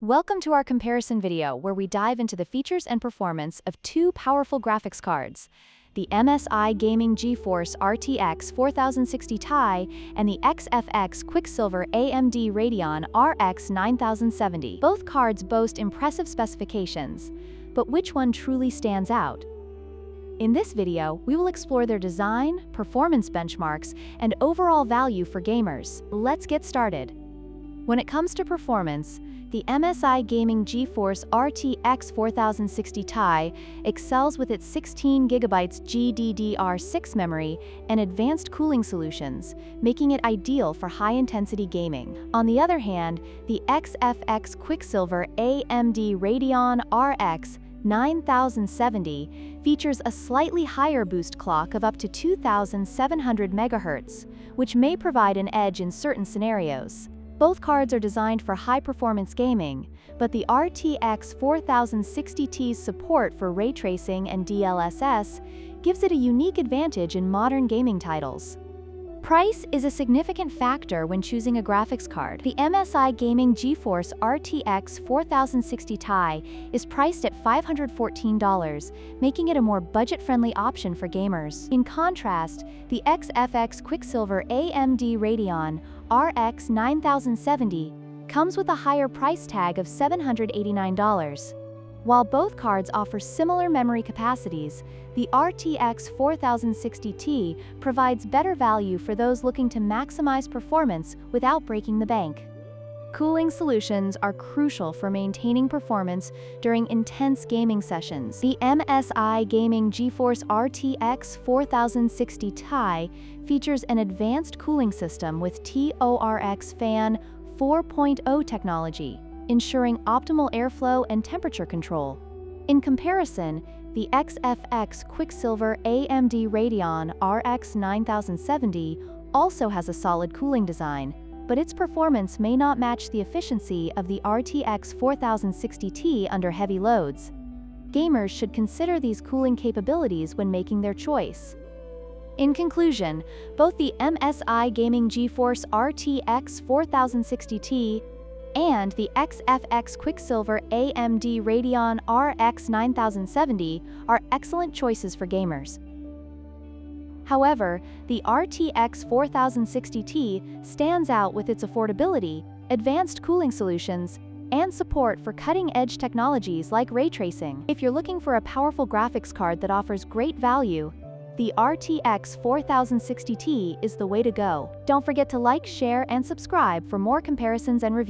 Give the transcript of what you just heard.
Welcome to our comparison video where we dive into the features and performance of two powerful graphics cards, the MSI Gaming GeForce RTX 4060 Ti and the XFX Quicksilver AMD Radeon RX 9070. Both cards boast impressive specifications, but which one truly stands out? In this video, we will explore their design, performance benchmarks, and overall value for gamers. Let's get started. When it comes to performance, the MSI Gaming GeForce RTX 4060 Ti excels with its 16GB GDDR6 memory and advanced cooling solutions, making it ideal for high-intensity gaming. On the other hand, the XFX Quicksilver AMD Radeon RX 9070 features a slightly higher boost clock of up to 2700 MHz, which may provide an edge in certain scenarios. Both cards are designed for high-performance gaming, but the RTX 4060 Ti's support for ray tracing and DLSS gives it a unique advantage in modern gaming titles. Price is a significant factor when choosing a graphics card. The MSI Gaming GeForce RTX 4060 Ti is priced at $514, making it a more budget-friendly option for gamers. In contrast, the XFX Quicksilver AMD Radeon RX 9070 comes with a higher price tag of $789. While both cards offer similar memory capacities, the RTX 4060 Ti provides better value for those looking to maximize performance without breaking the bank. Cooling solutions are crucial for maintaining performance during intense gaming sessions. The MSI Gaming GeForce RTX 4060 Ti features an advanced cooling system with TORX Fan 4.0 technology, ensuring optimal airflow and temperature control. In comparison, the XFX Quicksilver AMD Radeon RX 9070 also has a solid cooling design, but its performance may not match the efficiency of the RTX 4060 Ti under heavy loads. Gamers should consider these cooling capabilities when making their choice. In conclusion, both the MSI Gaming GeForce RTX 4060 Ti and the XFX Quicksilver AMD Radeon RX 9070 are excellent choices for gamers. However, the RTX 4060 Ti stands out with its affordability, advanced cooling solutions, and support for cutting-edge technologies like ray tracing. If you're looking for a powerful graphics card that offers great value, the RTX 4060 Ti is the way to go. Don't forget to like, share, and subscribe for more comparisons and reviews.